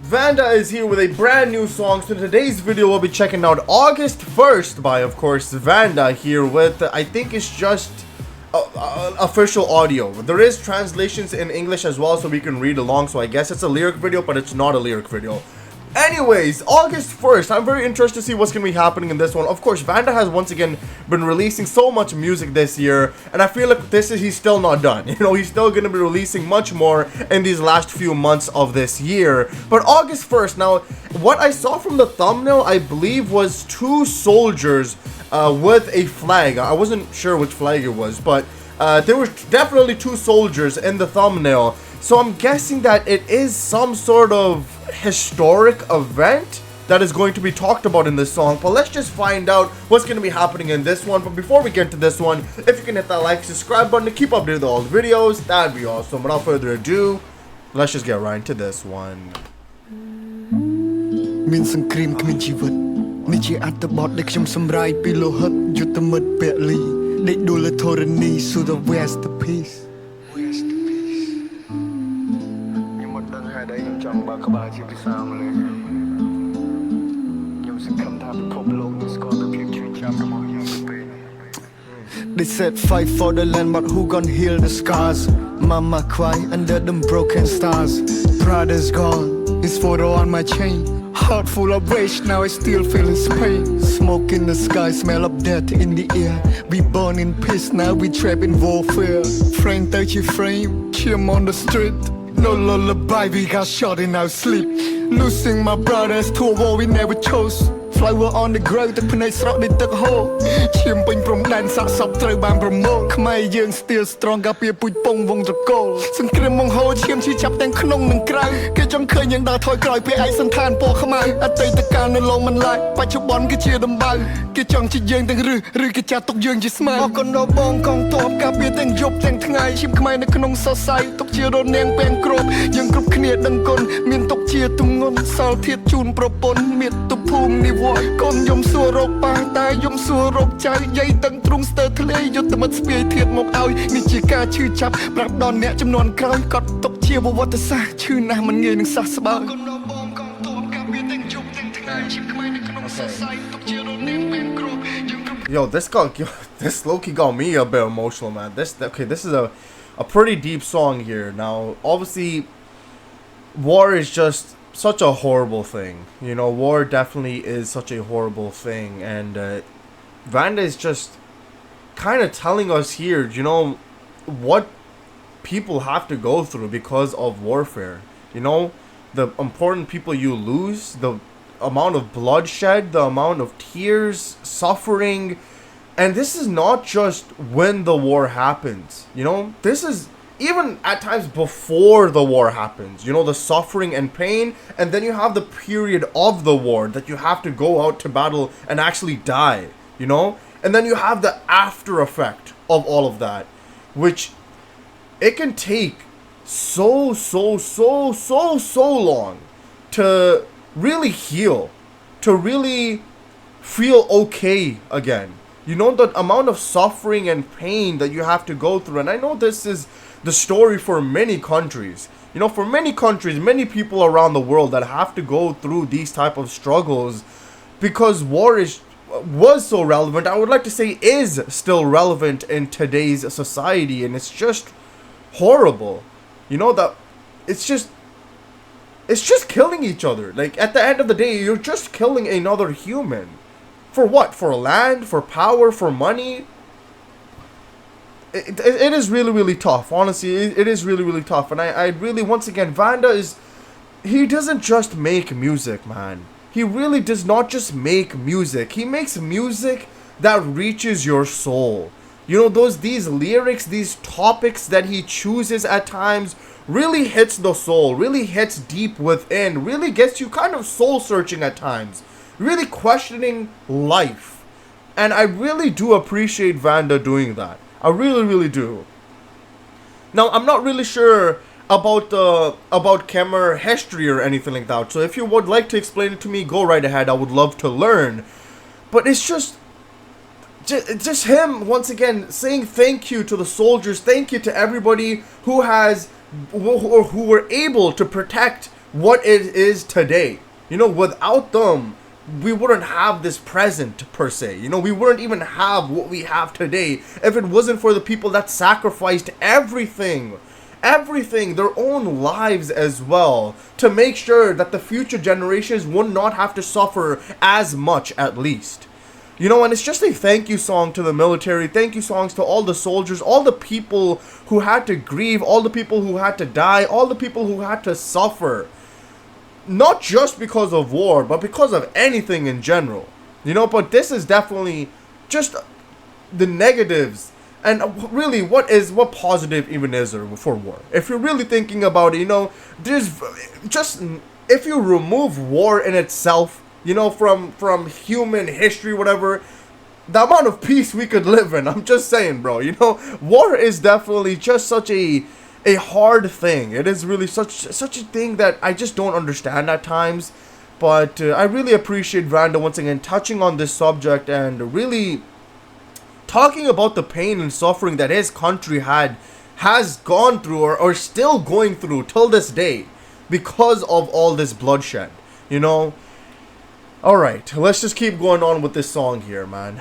Vannda is here with a brand new song. So today's video we'll be checking out August 1st by, of course, Vannda here with, I think it's just official audio. There is translations in English as well so we can read along, so I guess it's a lyric video, but it's not a lyric video. Anyways, August 1st, I'm very interested to see what's going to be happening in this one. Of course, Vannda has once again been releasing so much music this year, and I feel like he's still not done. You know, he's still going to be releasing much more in these last few months of this year. But August 1st, now, what I saw from the thumbnail, I believe, was two soldiers with a flag. I wasn't sure which flag it was, but there were definitely two soldiers in the thumbnail. So I'm guessing that it is some sort of historic event that is going to be talked about in this song. But let's just find out what's going to be happening in this one. But before we get to this one, if you can hit that like, subscribe button to keep updated with all the videos, that'd be awesome. Without further ado, let's just get right into this one. មានសង្គ្រាមគ្មានជីវិតនេះជាអត្ថបទដែលខ្ញុំសម្រាយពីលោហិតយុទ្ធមិត្តពលីដេកដួលធរណី so the west peace ខ្ញុំមិនដឹងហេតុអីខ្ញុំចង់បើកក្បាលជាភាសាម៉ាឡេខ្ញុំសង្ឃឹមថាពិភពលោកនឹងស្គាល់ពីភាពឈឺចាប់របស់យើងទៅពេល They said fight for the land but who gon' heal the scars Mama cry under them broken stars Pride is gone his photo on my chain Heart full of rage, now I still feel his pain Smoke in the sky, smell of death in the air We born in peace, now we trapped in warfare Frame 30 frame, chim on the street No lullaby, we got shot in our sleep Losing my brothers to a war we never chose Flower on the ground ទឹកភ្នែកស្រក់ដូចទឹកហូរឈាមពេញព្រំដែនសាកសពត្រូវបានប្រមូលខ្មែរយើង still strong ការពារពូជពងវងត្រកូលសង្គ្រាមមកហូរឈាមឈឺចាប់ទាំងក្នុងនិងក្រៅគេចង់ឃើញយើងដើរថយក្រោយពេលឯកសន្តានពណ៌ខ្មៅអតីតកាលនៅឡងមិនឡាយបច្ចុប្បន្នគឺជាដំបៅគេចង់ជាយើងទាំងឬគេចាត់ទុកយើងជាស្មៅអរគុណដល់បងកងទ័ពការពារទាំងយប់ទាំងថ្ងៃឈាមខ្មែរនៅក្នុងសរសៃទុកជារនាងពេងគ្របយើងគ្រប់គ្នាដឹងគុណមានទុកជាទម្ងន់សល់ធាតជូនប្រពន្ធមាតុភូមិនិវត្តកូនយំសួររកប៉ាតែយំសួររកចៅយាយទាំងទ្រង់ស្ទើរធ្លាយយុទ្ធមិត្តស្ពាយធាតមកឲ្យនេះជាការឈឺចាប់ប្រាប់ដល់អ្នកចំនួនក្រោយគាត់ទុកជាប្រវត្តិសាស្ត្រឈឺណាស់មិនងាយនឹងសះស្បើយ Yo, this low-key got me a bit emotional, man. This is a pretty deep song here. Now, obviously, war is just such a horrible thing. You know, war definitely is such a horrible thing. And Vannda is just kind of telling us here, you know, what people have to go through because of warfare. You know, the important people you lose, the amount of bloodshed, the amount of tears, suffering. And this is not just when the war happens. You know, this is even at times before the war happens, you know, the suffering and pain, and then you have the period of the war that you have to go out to battle and actually die, you know, and then you have the after effect of all of that, which it can take so long to really heal, to really feel okay again. You know, the amount of suffering and pain that you have to go through, and I know this is the story for many countries. You know, for many countries, many people around the world that have to go through these type of struggles because war was so relevant. I would like to say is still relevant in today's society, and it's just horrible. You know, that it's just killing each other. Like, at the end of the day, you're just killing another human. For what? For land? For power? For money? It is really tough. Honestly, it is really tough. And I really, once again, Vannda he doesn't just make music, man. He really does not just make music. He makes music that reaches your soul. You know, these lyrics, these topics that he chooses at times really hits the soul, really hits deep within, really gets you kind of soul searching at times, really questioning life. And I really do appreciate Vannda doing that. I really do. Now, I'm not really sure about Khmer history or anything like that, so if you would like to explain it to me, go right ahead. I would love to learn. But it's just him once again saying thank you to the soldiers, thank you to everybody who were able to protect what it is today. You know, without them, we wouldn't have this present per se. You know, we wouldn't even have what we have today if it wasn't for the people that sacrificed everything, their own lives as well, to make sure that the future generations would not have to suffer as much, at least. You know, and it's just a thank you song to the military, thank you songs to all the soldiers, all the people who had to grieve, all the people who had to die, all the people who had to suffer. Not just because of war, but because of anything in general. You know, but this is definitely just the negatives. And really, what positive even is there for war? If you're really thinking about it, you know, there's just, if you remove war in itself, you know, from human history, whatever, the amount of peace we could live in, I'm just saying, bro, you know, war is definitely just such a hard thing. It is really such a thing that I just don't understand at times. But I really appreciate Vannda once again touching on this subject and really talking about the pain and suffering that his country has gone through or still going through till this day because of all this bloodshed, you know. All right, let's just keep going on with this song here, man.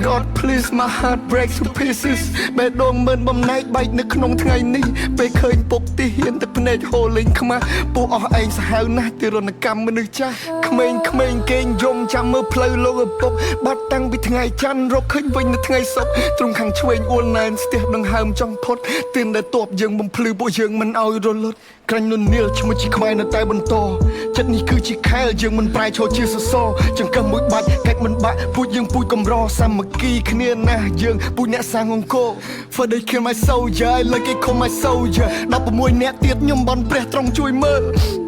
God please my heart breaks to pieces បេះដូងមិនបំណែកបែកនៅក្នុងថ្ងៃនេះពេលឃើញពុកទីហ៊ានតែភ្នែកហូរលេងខ្មាស់ពួកអស់ឯងសាហាវណាស់ទីរណកម្មមនុស្សចាស់ក្មេងៗគេងយំចាំមើលផ្លូវលោកឪពុកបាត់តាំងពីថ្ងៃច័ន្ទរកឃើញវិញនៅថ្ងៃសុក្រទ្រង់ខាងឆ្វេងអួលណែនស្ទះដង្ហើមចង់ផុតទានដែលតបយើងបំភ្លឺពួកយើងមិនឲ្យរលត់ក្រាញ់នុននាលឈ្មោះជាខ្មែរនៅតែបន្តចិត្តនេះគឺជាខែលយើងមិនប្រែឈរជាសសរចង្កឹះមួយបាច់កាច់មិនបាក់ពួកយើងពូជកំរសាមគ្គីគ្នាណាស់យើងពូជអ្នកសាងអង្គរ For they kill my soldier like they call my soldier 16អ្នកទៀតខ្ញុំបន់ព្រះទ្រង់ជួយមើល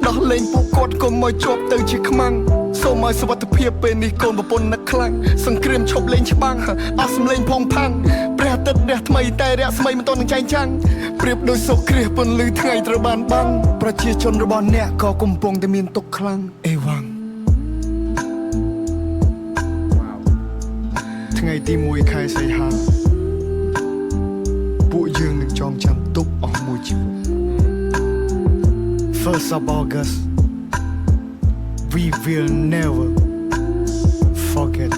ដោះលែងពួកគាត់កុំឲ្យជាប់ទៅជាខ្មាំងសូមឲ្យសុវត្ថិភាពពេលនេះកូនប្រពន្ធនឹកខ្លាំងសង្គ្រាមឈប់លេងច្បាំងអស់សម្លេងផងផាំងព្រះអាទិត្យរះថ្មីតែរះស្មីមិនទាន់នឹងចែងចាំងប្រៀបដូចសូរគ្រាសពន្លឺថ្ងៃត្រូវបានបាំងប្រជាជនរបស់អ្នកក៏កំពុងតែមានទុក្ខខ្លាំងអេវ៉ាំងថ្ងៃទី1ខែសីហាពួកយើងនឹងចងចាំទុកអស់មួយជីវិត First of August we will never forget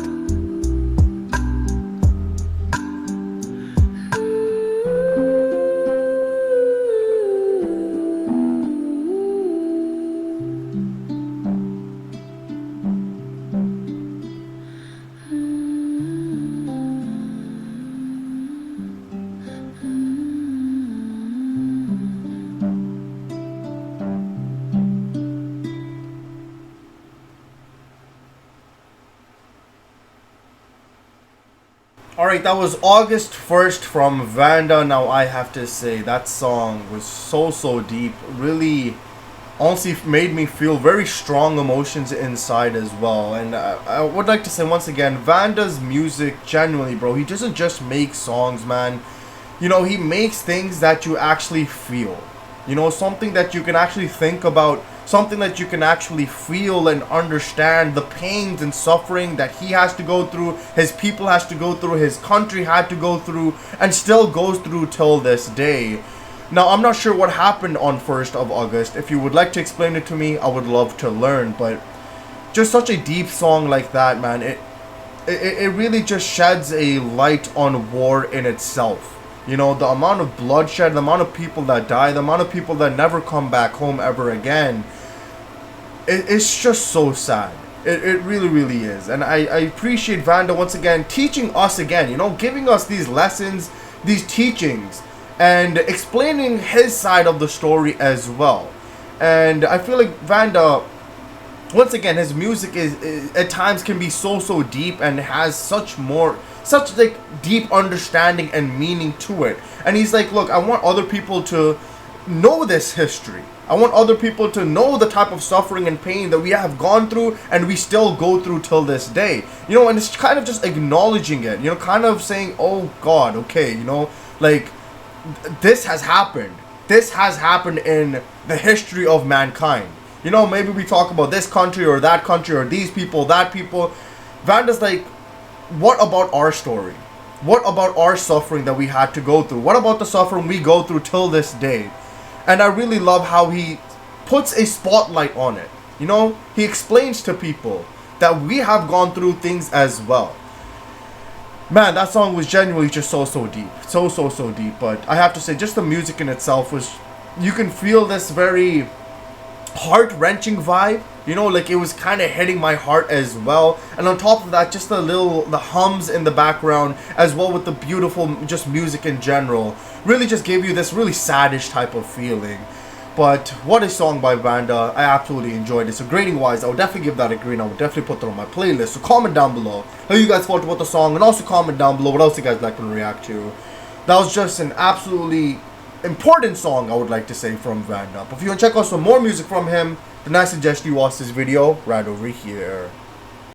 Alright, that was August 1st from Vannda. Now I have to say that song was so deep. Really honestly made me feel very strong emotions inside as well. And I would like to say once again, Vannda's music, genuinely, bro, he doesn't just make songs, man. You know, he makes things that you actually feel. You know, something that you can actually think about, something that you can actually feel and understand the pains and suffering that he has to go through, his people has to go through, his country had to go through, and still goes through till this day. Now, I'm not sure what happened on 1st of August. If you would like to explain it to me, I would love to learn. But just such a deep song like that, man, it really just sheds a light on war in itself. You know, the amount of bloodshed, the amount of people that die, the amount of people that never come back home ever again. It's just so sad. It really is. And I appreciate Vannda once again teaching us again, you know, giving us these lessons, these teachings, and explaining his side of the story as well. And I feel like Vannda, once again, his music is at times can be so deep and has such like deep understanding and meaning to it. And he's like, look, I want other people to know this history. I want other people to know the type of suffering and pain that we have gone through and we still go through till this day. You know, and it's kind of just acknowledging it, you know, kind of saying, oh God, okay, you know, like this has happened. This has happened in the history of mankind. You know, maybe we talk about this country or that country or these people, that people. Vannda's like, what about our story? what about our suffering that we had to go through? What about the suffering we go through till this day? And I really love how he puts a spotlight on it. You know, he explains to people that we have gone through things as well. Man, that song was genuinely just so deep. So deep. But I have to say, just the music in itself was, you can feel this very heart-wrenching vibe. You know, like it was kind of hitting my heart as well. And on top of that, just the hums in the background, as well with the beautiful just music in general, really just gave you this really saddish type of feeling. But what a song by Vannda. I absolutely enjoyed it. So grading wise, I would definitely give that a green. I would definitely put that on my playlist. So comment down below how you guys felt about the song, and also comment down below what else you guys like to react to. That was just an absolutely important song, I would like to say, from Vannda. But if you want to check out some more music from him, then I suggest you watch this video right over here.